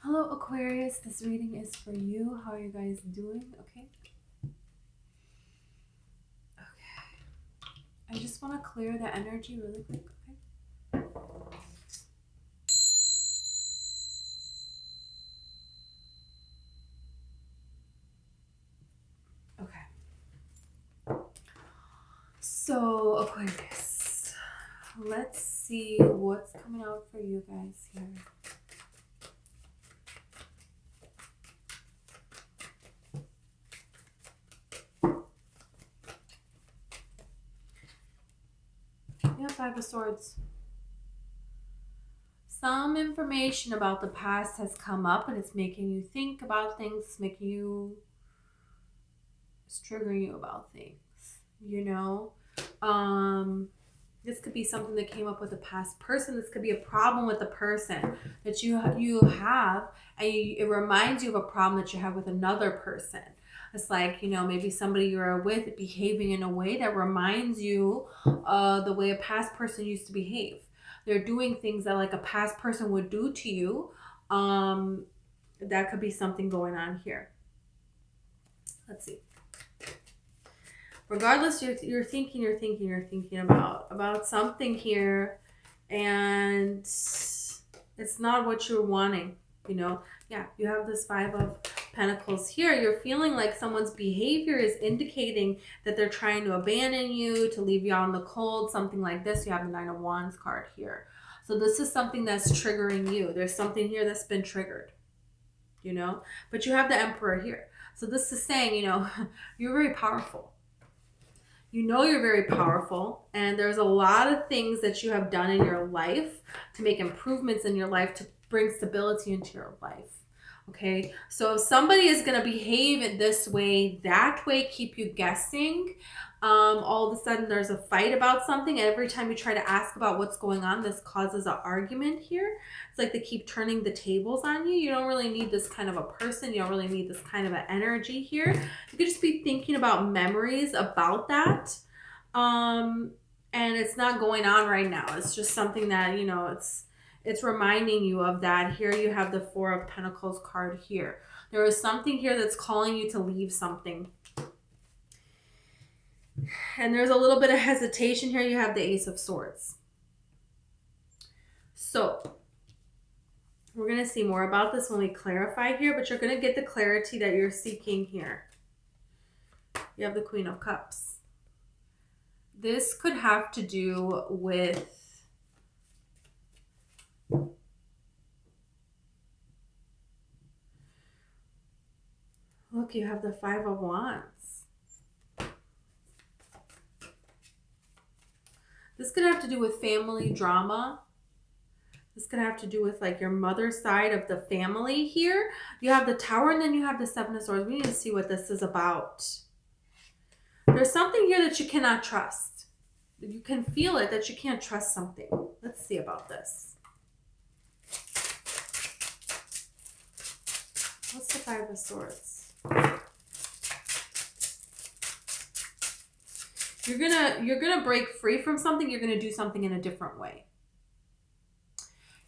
Hello, Aquarius. This reading is for you. How are you guys doing? Okay. Okay. I just want to clear the energy really quick. Okay. Okay. So, Aquarius, let's see what's coming out for you guys here. Yeah, Five of Swords. Some information about the past has come up and it's making you think about things, it's triggering you about things, you know? This could be something that came up with a past person. This could be a problem with a person that you have, and it reminds you of a problem that you have with another person. It's like, maybe somebody you're with behaving in a way that reminds you the way a past person used to behave. They're doing things that like a past person would do to you. That could be something going on here. Let's see. Regardless, you're thinking about something here, and it's not what you're wanting. Yeah, you have this Five of Pentacles here. You're feeling like someone's behavior is indicating that they're trying to abandon you, to leave you out in the cold, something like this. You have the Nine of Wands card here. So this is something that's triggering you. There's something here that's been triggered, but you have the Emperor here. So this is saying, you're very powerful. You're very powerful, and there's a lot of things that you have done in your life to make improvements in your life, to bring stability into your life. Okay, so if somebody is going to behave in this way, that way, keep you guessing, all of a sudden there's a fight about something. Every time you try to ask about what's going on, this causes an argument here. It's like they keep turning the tables on you. You don't really need this kind of a person. You don't really need this kind of an energy here. You could just be thinking about memories about that. And it's not going on right now. It's just something that, it's reminding you of that. Here you have the Four of Pentacles card here. There is something here that's calling you to leave something. And there's a little bit of hesitation here. You have the Ace of Swords. So we're going to see more about this when we clarify here, but you're going to get the clarity that you're seeking here. You have the Queen of Cups. This could have to do with look, you have the Five of Wands. This could have to do with family drama. This could have to do with like your mother's side of the family here. You have the Tower, and then you have the Seven of Swords. We need to see what this is about. There's something here that you cannot trust. You can feel it, that you can't trust something. Let's see about this. What's the Five of Swords? You're gonna break free from something. You're gonna do something in a different way.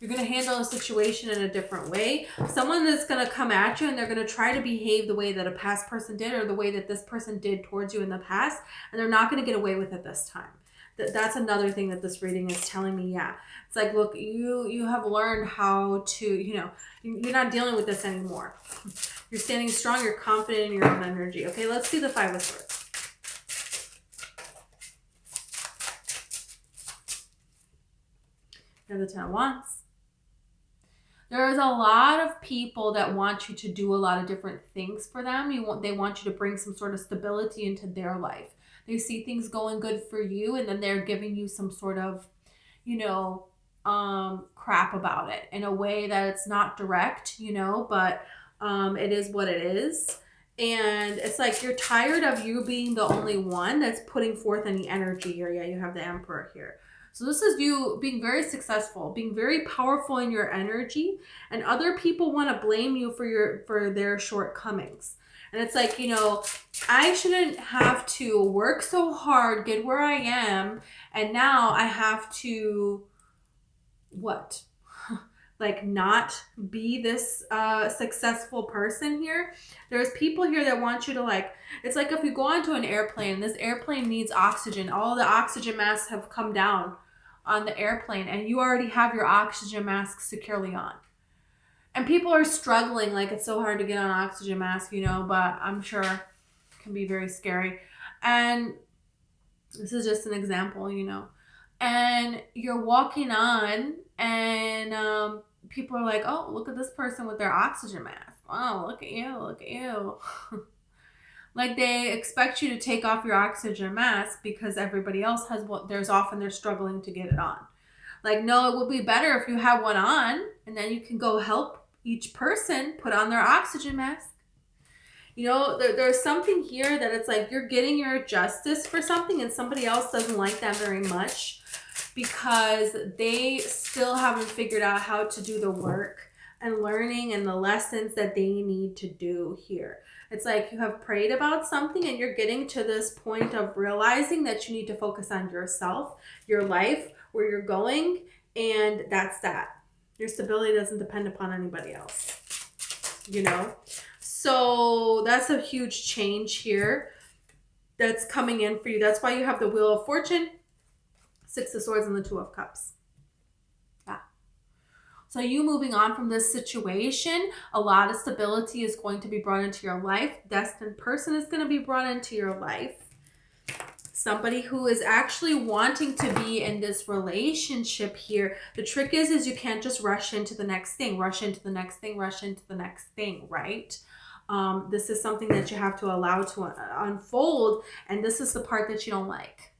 You're gonna handle a situation in a different way. Someone that's gonna come at you and they're gonna try to behave the way that a past person did, or the way that this person did towards you in the past, and they're not gonna get away with it this time. That's another thing that this reading is telling me. Yeah, it's like, look, you have learned how to, you're not dealing with this anymore. You're standing strong. You're confident in your own energy. Okay, let's see the Five of Swords. You have the Ten of Wands. There's a lot of people that want you to do a lot of different things for them. They want you to bring some sort of stability into their life. They see things going good for you, and then they're giving you some sort of, crap about it in a way that it's not direct, but it is what it is. And it's like you're tired of you being the only one that's putting forth any energy here. Yeah, you have the Emperor here. So this is you being very successful, being very powerful in your energy, and other people want to blame you for their shortcomings. And it's like, I shouldn't have to work so hard, get where I am, and now I have to, what? like not be this successful person here. There's people here that want you to like, it's like if you go onto an airplane, this airplane needs oxygen. All the oxygen masks have come down on the airplane and you already have your oxygen mask securely on. And people are struggling, like it's so hard to get on oxygen mask, you know, but I'm sure it can be very scary. And this is just an example, you know. And you're walking on and people are like, oh, look at this person with their oxygen mask. Oh, look at you, look at you. Like they expect you to take off your oxygen mask because everybody else has what they're struggling to get it on. Like, no, it would be better if you have one on and then you can go help each person put on their oxygen mask. You know, there's something here that it's like you're getting your justice for something and somebody else doesn't like that very much because they still haven't figured out how to do the work and learning and the lessons that they need to do here. It's like you have prayed about something and you're getting to this point of realizing that you need to focus on yourself, your life, where you're going, and that's that. Your stability doesn't depend upon anybody else, you know? So that's a huge change here that's coming in for you. That's why you have the Wheel of Fortune, Six of Swords, and the Two of Cups. Yeah. So you moving on from this situation, a lot of stability is going to be brought into your life. Destined person is going to be brought into your life. Somebody who is actually wanting to be in this relationship here. The trick is you can't just rush into the next thing, rush into the next thing, rush into the next thing, right? This is something that you have to allow to unfold. And this is the part that you don't like.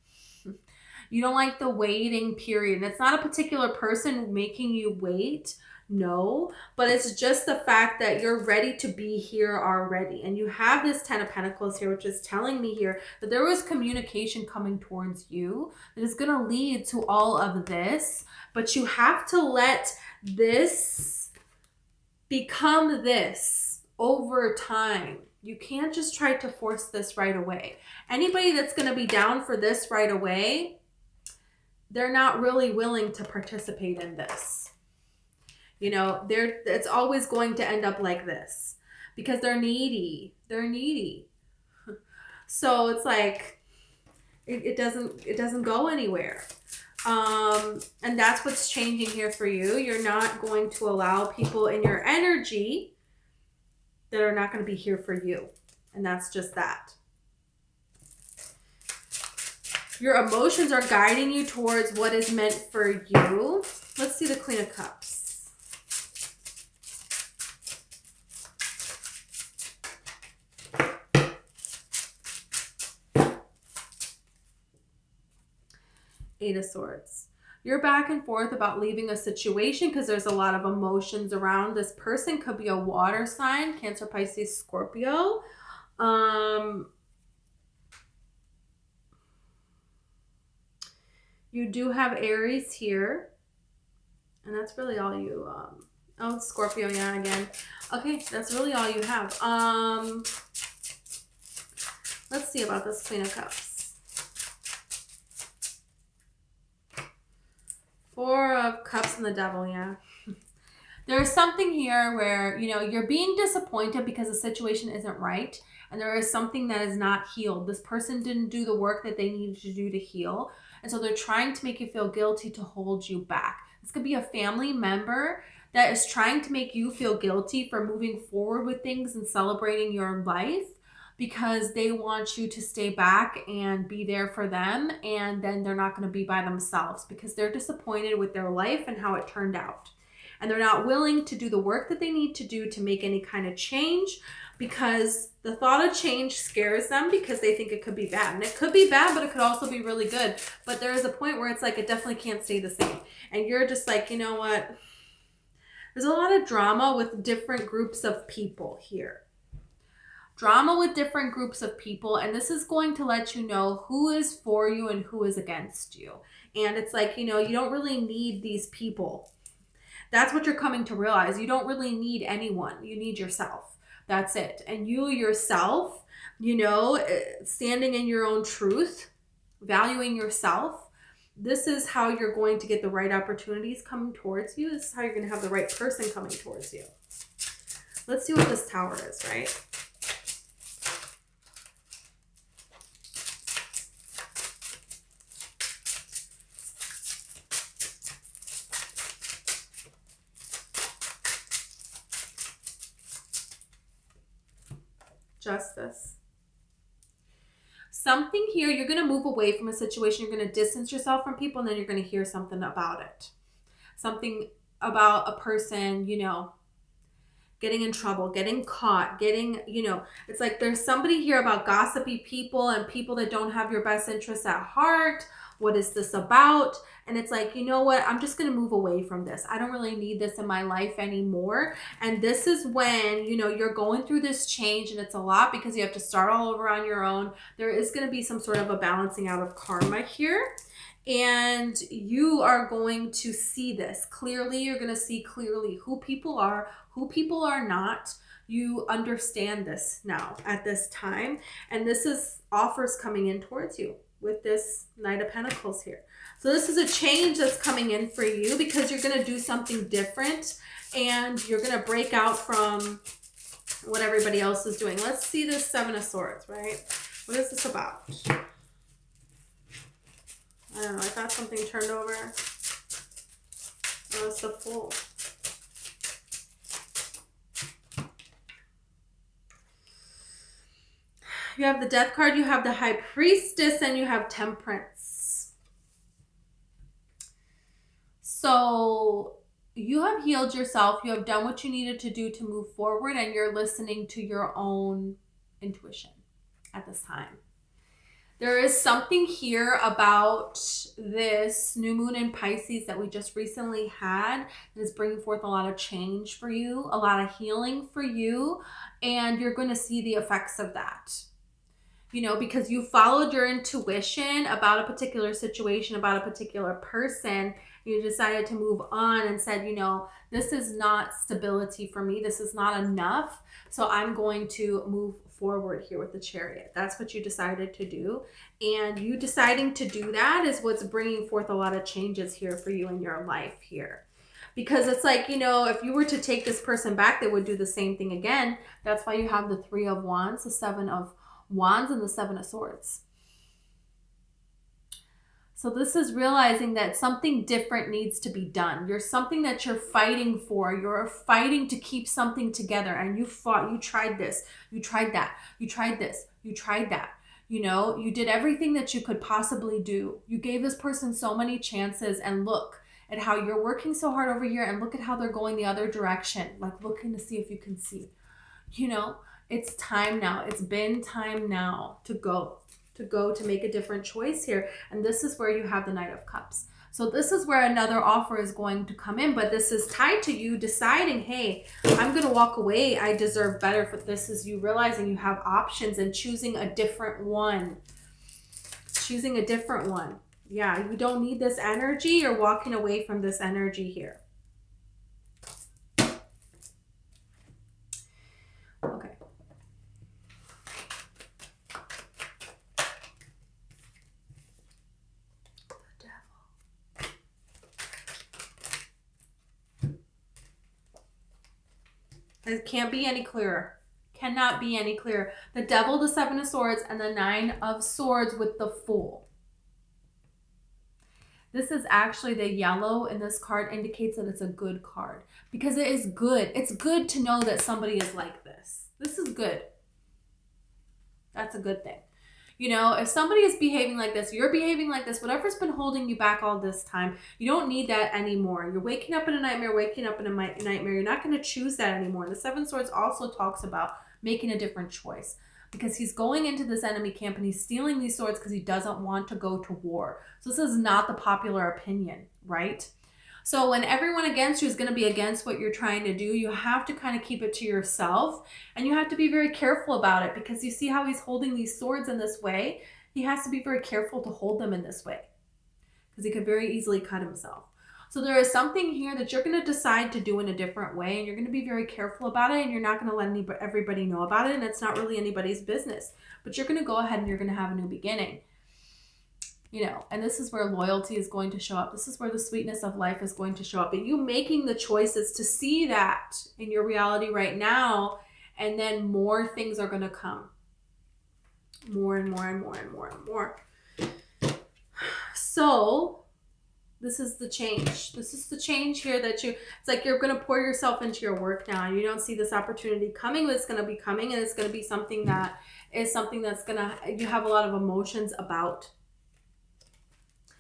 You don't like the waiting period. And it's not a particular person making you wait. No, but it's just the fact that you're ready to be here already. And you have this Ten of Pentacles here, which is telling me here that there was communication coming towards you that is going to lead to all of this. But you have to let this become this over time. You can't just try to force this right away. Anybody that's going to be down for this right away, they're not really willing to participate in this. You know, it's always going to end up like this because they're needy. They're needy. So it's like it doesn't go anywhere. And that's what's changing here for you. You're not going to allow people in your energy that are not going to be here for you. And that's just that. Your emotions are guiding you towards what is meant for you. Let's see the Queen of Cups. Eight of Swords. You're back and forth about leaving a situation because there's a lot of emotions around. This person could be a water sign, Cancer, Pisces, Scorpio. You do have Aries here. And that's really all you... oh, Scorpio, yeah, again. Okay, that's really all you have. Let's see about this Queen of Cups. Four of Cups and the Devil, yeah. There's something here where, you know, you're being disappointed because the situation isn't right. And there is something that is not healed. This person didn't do the work that they needed to do to heal. And so they're trying to make you feel guilty to hold you back. This could be a family member that is trying to make you feel guilty for moving forward with things and celebrating your life because they want you to stay back and be there for them. And then they're not going to be by themselves because they're disappointed with their life and how it turned out. And they're not willing to do the work that they need to do to make any kind of change because the thought of change scares them because they think it could be bad. And it could be bad, but it could also be really good. But there is a point where it's like it definitely can't stay the same. And you're just like, you know what? There's a lot of drama with different groups of people here. Drama with different groups of people. And this is going to let you know who is for you and who is against you. And it's like, you know, you don't really need these people. That's what you're coming to realize. You don't really need anyone. You need yourself. That's it. And you yourself, you know, standing in your own truth, valuing yourself, this is how you're going to get the right opportunities coming towards you. This is how you're going to have the right person coming towards you. Let's see what this Tower is, right? Justice. Something here, you're going to move away from a situation. You're going to distance yourself from people, and then you're going to hear something about it. Something about a person, you know, getting in trouble, getting caught, getting, you know, it's like there's somebody here about gossipy people and people that don't have your best interests at heart. What is this about? And it's like, you know what? I'm just going to move away from this. I don't really need this in my life anymore. And this is when, you know, you're going through this change, and it's a lot because you have to start all over on your own. There is going to be some sort of a balancing out of karma here. And you are going to see this clearly. You're going to see clearly who people are not. You understand this now at this time. And this is offers coming in towards you with this Knight of Pentacles here. So this is a change that's coming in for you because you're going to do something different, and you're going to break out from what everybody else is doing. Let's see this Seven of Swords, right? What is this about? I don't know. I thought something turned over. Oh, it's the Fool. You have the Death card, you have the High Priestess, and you have Temperance. So you have healed yourself. You have done what you needed to do to move forward, and you're listening to your own intuition at this time. There is something here about this new moon in Pisces that we just recently had that is bringing forth a lot of change for you, a lot of healing for you, and you're going to see the effects of that. You know, because you followed your intuition about a particular situation, about a particular person, you decided to move on and said, you know, this is not stability for me. This is not enough. So I'm going to move forward here with the Chariot. That's what you decided to do. And you deciding to do that is what's bringing forth a lot of changes here for you in your life here. Because it's like, you know, if you were to take this person back, they would do the same thing again. That's why you have the Three of Wands, the Seven of Wands, and the Seven of Swords. So this is realizing that something different needs to be done. You're something that you're fighting for. You're fighting to keep something together, and you fought. You tried this. You tried that. You tried this. You tried that. You know, you did everything that you could possibly do. You gave this person so many chances, and look at how you're working so hard over here, and look at how they're going the other direction, like looking to see if you can see. You know, it's time now. It's been time now to go, to make a different choice here. And this is where you have the Knight of Cups. So this is where another offer is going to come in, but this is tied to you deciding, hey, I'm going to walk away. I deserve better. But this is you realizing you have options and choosing a different one. Choosing a different one. Yeah, you don't need this energy. You're walking away from this energy here. Okay. It can't be any clearer. Cannot be any clearer. The Devil, the Seven of Swords, and the Nine of Swords with the Fool. This is actually the yellow in this card indicates that it's a good card. Because it is good. It's good to know that somebody is like this. This is good. That's a good thing. You know, if somebody is behaving like this, you're behaving like this, whatever's been holding you back all this time, you don't need that anymore. You're waking up in a nightmare, waking up in a nightmare. You're not going to choose that anymore. The Seven of Swords also talks about making a different choice because he's going into this enemy camp and he's stealing these swords because he doesn't want to go to war. So this is not the popular opinion, right? So when everyone against you is going to be against what you're trying to do, you have to kind of keep it to yourself, and you have to be very careful about it because you see how he's holding these swords in this way. He has to be very careful to hold them in this way because he could very easily cut himself. So there is something here that you're going to decide to do in a different way, and you're going to be very careful about it, and you're not going to let everybody know about it, and it's not really anybody's business. But you're going to go ahead and you're going to have a new beginning. You know, and this is where loyalty is going to show up. This is where the sweetness of life is going to show up. And you making the choices to see that in your reality right now, and then more things are going to come. More and more and more and more and more. So this is the change. This is the change here that it's like you're going to pour yourself into your work now. And you don't see this opportunity coming, but it's going to be coming. And it's going to be something that is something that's going to, you have a lot of emotions about.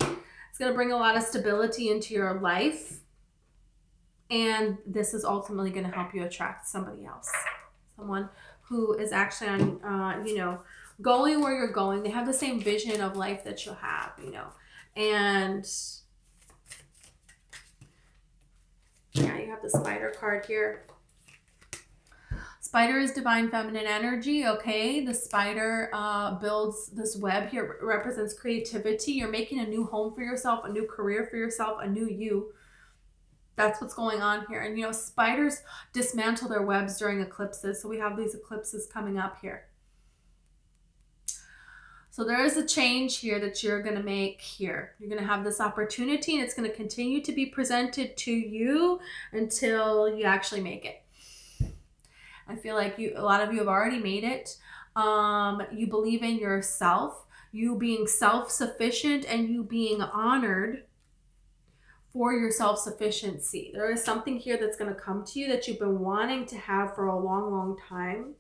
It's going to bring a lot of stability into your life. And this is ultimately going to help you attract somebody else. Someone who is actually on, you know, going where you're going. They have the same vision of life that you have, you know. And yeah, you have the Spider card here. Spider is divine feminine energy, okay? The spider builds this web here, represents creativity. You're making a new home for yourself, a new career for yourself, a new you. That's what's going on here. And, you know, spiders dismantle their webs during eclipses. So we have these eclipses coming up here. So there is a change here that you're going to make here. You're going to have this opportunity, and it's going to continue to be presented to you until you actually make it. I feel like a lot of you have already made it. You believe in yourself, you being self-sufficient, and you being honored for your self-sufficiency. There is something here that's going to come to you that you've been wanting to have for a long, long time.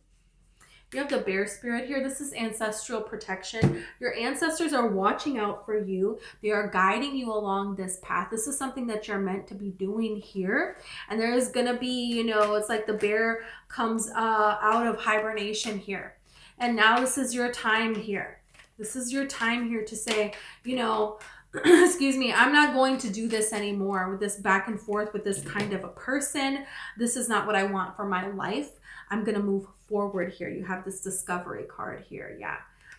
You have the bear spirit here. This is ancestral protection. Your ancestors are watching out for you. They are guiding you along this path. This is something that you're meant to be doing here. And there is going to be, you know, it's like the bear comes out of hibernation here. And now this is your time here. This is your time here to say, you know, excuse me, I'm not going to do this anymore with this back and forth with this kind of a person. This is not what I want for my life. I'm going to move forward here. You have this discovery card here. Yeah.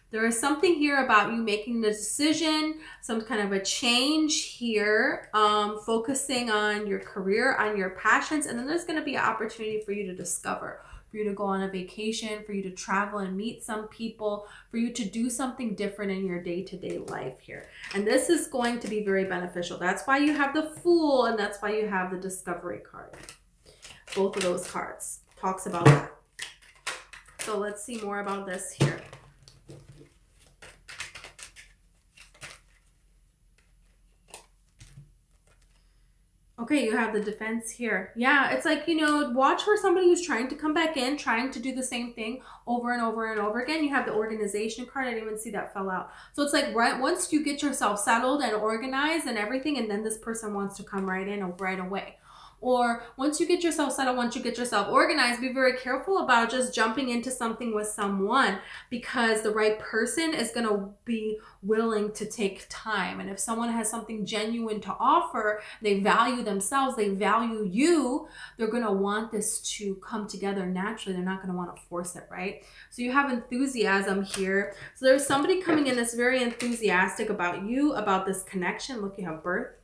There is something here about you making the decision, some kind of a change here, focusing on your career, on your passions. And then there's going to be an opportunity for you to discover, for you to go on a vacation, for you to travel and meet some people, for you to do something different in your day-to-day life here. And this is going to be very beneficial. That's why you have the Fool, and that's why you have the Discovery card. Both of those cards talks about that. So let's see more about this here. Okay, you have the Defense here. Yeah, it's like, you know, watch for somebody who's trying to come back in, trying to do the same thing over and over and over again. You have the Organization card. I didn't even see that fell out. So it's like right once you get yourself settled and organized and everything, and then this person wants to come right in right away. Or once you get yourself settled, once you get yourself organized, be very careful about just jumping into something with someone, because the right person is going to be willing to take time. And if someone has something genuine to offer, they value themselves, they value you, they're going to want this to come together naturally. They're not going to want to force it, right? So you have enthusiasm here. So there's somebody coming in that's very enthusiastic about you, about this connection. Look, you have Birth.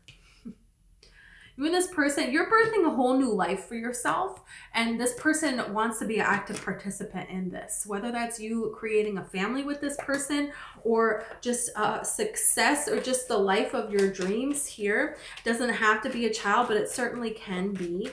You and this person, you're birthing a whole new life for yourself, and this person wants to be an active participant in this. Whether that's you creating a family with this person, or just success, or just the life of your dreams here. It doesn't have to be a child, but it certainly can be.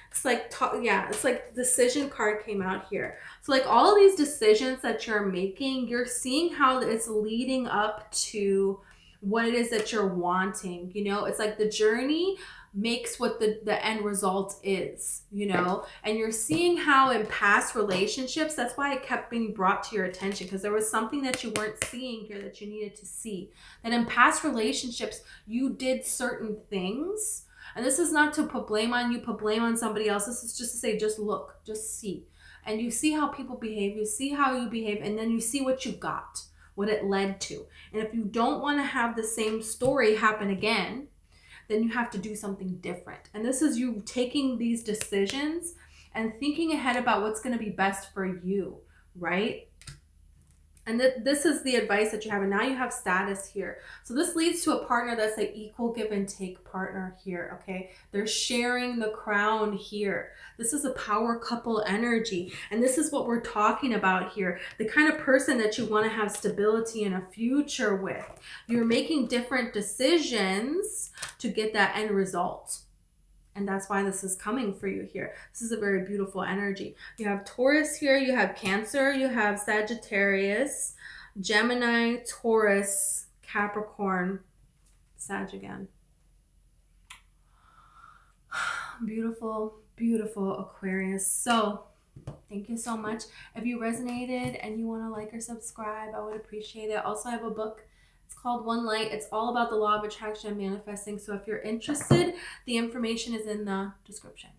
It's like, yeah, it's like Decision card came out here. So like all of these decisions that you're making, you're seeing how it's leading up to what it is that you're wanting. You know, it's like the journey makes what the end result is, you know, and you're seeing how in past relationships, that's why it kept being brought to your attention, because there was something that you weren't seeing here that you needed to see. That in past relationships, you did certain things, and this is not to put blame on you, put blame on somebody else. This is just to say, just look, just see. And you see how people behave, you see how you behave, and then you see what you got, what it led to. And if you don't want to have the same story happen again, then you have to do something different. And this is you taking these decisions and thinking ahead about what's going to be best for you, right? And this is the advice that you have. And now you have status here. So this leads to a partner that's an equal give and take partner here, okay? They're sharing the crown here. This is a power couple energy. And this is what we're talking about here. The kind of person that you want to have stability in a future with. You're making different decisions to get that end result. And that's why this is coming for you here. This is a very beautiful energy. You have Taurus here, you have Cancer, you have Sagittarius, Gemini, Taurus, Capricorn, Sag again. Beautiful, beautiful Aquarius. So thank you so much. If you resonated and you want to like or subscribe, I would appreciate it. Also, I have a book. It's called One Light. It's all about the law of attraction and manifesting. So if you're interested, the information is in the description.